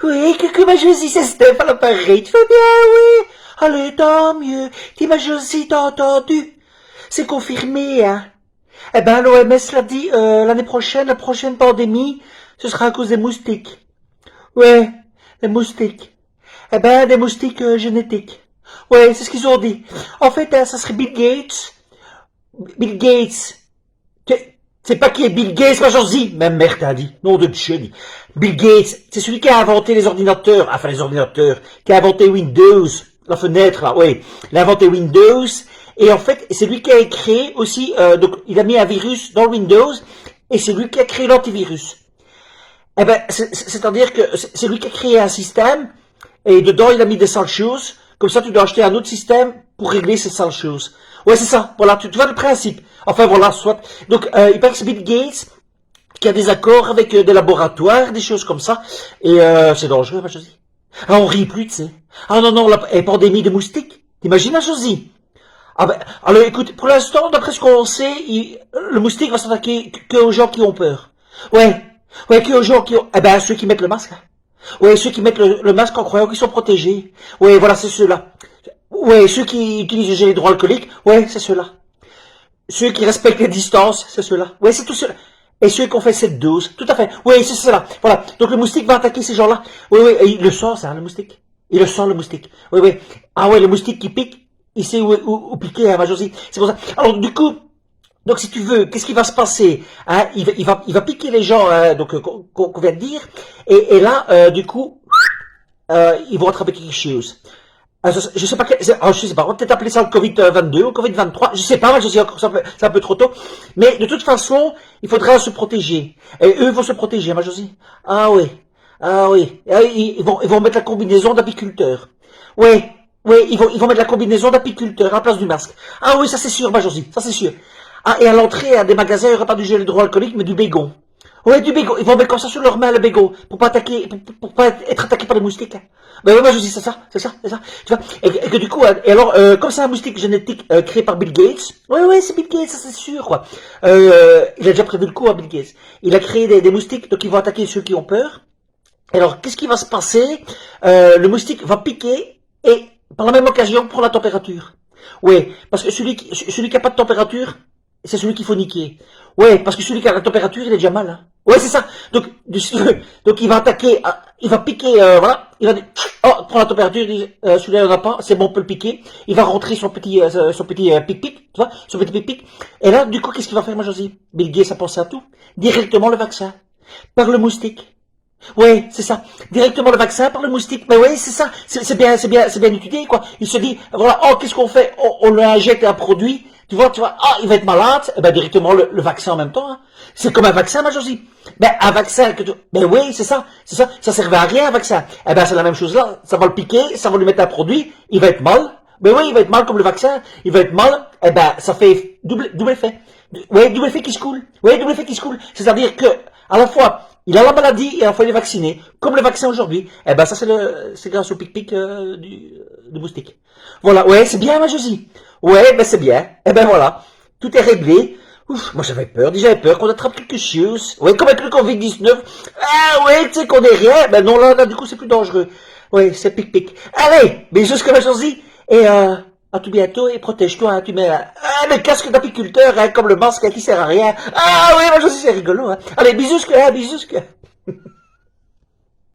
Oui, que ma Josie, c'est Steph à l'appareil. Tu vas bien, oui? Allez, tant mieux. Dis ma Josie, t'as entendu? C'est confirmé, hein? Eh ben, l'OMS l'a dit, l'année prochaine, la prochaine pandémie, ce sera à cause des moustiques. Ouais, les moustiques. Eh ben, des moustiques génétiques. Ouais, c'est ce qu'ils ont dit. En fait, ça serait Bill Gates. Bill Gates. C'est pas qui est Bill Gates, ma Josie. Même mère t'a dit. Nom de Dieu. Bill Gates, c'est celui qui a inventé les ordinateurs. Enfin, les ordinateurs. Qui a inventé Windows. La fenêtre, là, oui. Il a inventé Windows. Et en fait, c'est lui qui a créé aussi, donc, il a mis un virus dans le Windows. Et c'est lui qui a créé l'antivirus. Eh ben, c'est-à-dire que c'est lui qui a créé un système. Et dedans, il a mis des sales choses. Comme ça, tu dois acheter un autre système pour régler ces sales choses. Ouais, c'est ça. Voilà, tu vois le principe. Enfin, voilà, soit. Donc, il paraît que c'est Bill Gates qui a des accords avec des laboratoires, des choses comme ça. Et c'est dangereux, ma Josie. Ah, on rit plus, tu sais. Ah non, non, la pandémie de moustiques. T'imagines, ma Josie? Ah ben, alors écoute, pour l'instant, d'après ce qu'on sait, le moustique va s'attaquer que aux gens qui ont peur. Ouais, ouais, que aux gens qui ont... Eh ben, ceux qui mettent le masque. Hein. Ouais, ceux qui mettent le masque en croyant qu'ils sont protégés. Ouais, voilà, c'est ceux-là. Ouais, ceux qui utilisent le gel hydroalcoolique. Ouais, c'est ceux-là. Ceux qui respectent les distances, c'est ceux-là. Ouais, c'est tous ceux-là. Et ceux qui ont fait cette dose. Tout à fait. Oui, c'est cela. Voilà. Donc le moustique va attaquer ces gens-là. Oui, oui, et il le sent, ça, le moustique. Il le sent, le moustique. Oui, oui. Ah ouais, le moustique qui pique, il sait où piquer, hein, ma Josie. C'est pour ça. Alors, du coup, donc si tu veux, qu'est-ce qui va se passer, hein, il va piquer les gens, hein, donc qu'on vient de dire, et là, du coup, ils vont attraper quelque chose. Je sais pas, je sais pas, on va peut-être appeler ça le Covid-22 ou Covid-23, je sais pas, je sais encore, c'est un peu trop tôt, mais de toute façon, il faudra se protéger. Et eux vont se protéger, ma Josie. Ah oui, ils vont mettre la combinaison d'apiculteur. Oui, oui, ils vont mettre la combinaison d'apiculteur à la place du masque. Ah oui, ça c'est sûr, ma Josie, ça c'est sûr. Ah, et à l'entrée des magasins, il n'y aura pas du gel hydroalcoolique, mais du bégon. Ouais, du bégon. Ils vont mettre comme ça sur leurs mains le bégon pour pas attaquer, pour pas être attaqué par les moustiques. Ben ouais, moi je dis c'est ça. Tu vois. Et que du coup, et alors, comme c'est un moustique génétique créé par Bill Gates, ouais, c'est Bill Gates, ça c'est sûr, quoi. Il a déjà prévu le coup à Bill Gates. Il a créé des moustiques, donc ils vont attaquer ceux qui ont peur. Alors, qu'est-ce qui va se passer? Le moustique va piquer et par la même occasion prendre la température. Oui, parce que celui qui a pas de température, c'est celui qu'il faut niquer. Ouais, parce que celui qui a la température, il est déjà mal. Hein. Ouais, c'est ça. Donc, donc il va attaquer, il va piquer, voilà. Il va dire, oh, prends la température, celui-là il en a pas, c'est bon, on peut le piquer. Il va rentrer son petit pic-pic, tu vois, son petit pic-pic. Et là, du coup, qu'est-ce qu'il va faire, moi, Josie? Bill Gates a pensé à tout. Directement le vaccin. Par le moustique. Oui, c'est ça. Directement le vaccin par le moustique. Mais oui, c'est ça. C'est bien étudié, quoi. Il se dit, voilà, oh, qu'est-ce qu'on fait? On lui injecte un produit. Tu vois, ah, il va être malade. Eh ben, directement le vaccin en même temps, hein. C'est comme un vaccin, ma Josie. Ben, un vaccin ben oui, c'est ça. Ça servait à rien, un vaccin. Eh ben, c'est la même chose là. Ça va le piquer, ça va lui mettre un produit. Il va être mal. Ben oui, il va être mal comme le vaccin. Il va être mal. Eh ben, ça fait double effet. Oui, double effet qui se coule. Oui, double effet qui se coule. C'est-à-dire que, à la fois, il a la maladie et à la fois il est vacciné. Comme le vaccin aujourd'hui. Eh ben, ça c'est grâce au pic-pic du moustique. Voilà. Ouais, c'est bien, ma Josie. Ouais, ben c'est bien. Eh ben voilà. Tout est réglé. Ouf, moi j'avais peur. Déjà j'avais peur qu'on attrape quelque chose. Ouais, comme avec le Covid-19. Ah ouais, tu sais qu'on est rien. Ben non, là, du coup, c'est plus dangereux. Ouais, c'est pic-pic. Allez, bisous, que ma Josie. Et à tout bientôt et protège-toi, hein, tu mets le casque d'apiculteur, hein, comme le masque qui sert à rien. Ah oui, moi je sais, c'est rigolo. Hein. Allez, bisous, bisous.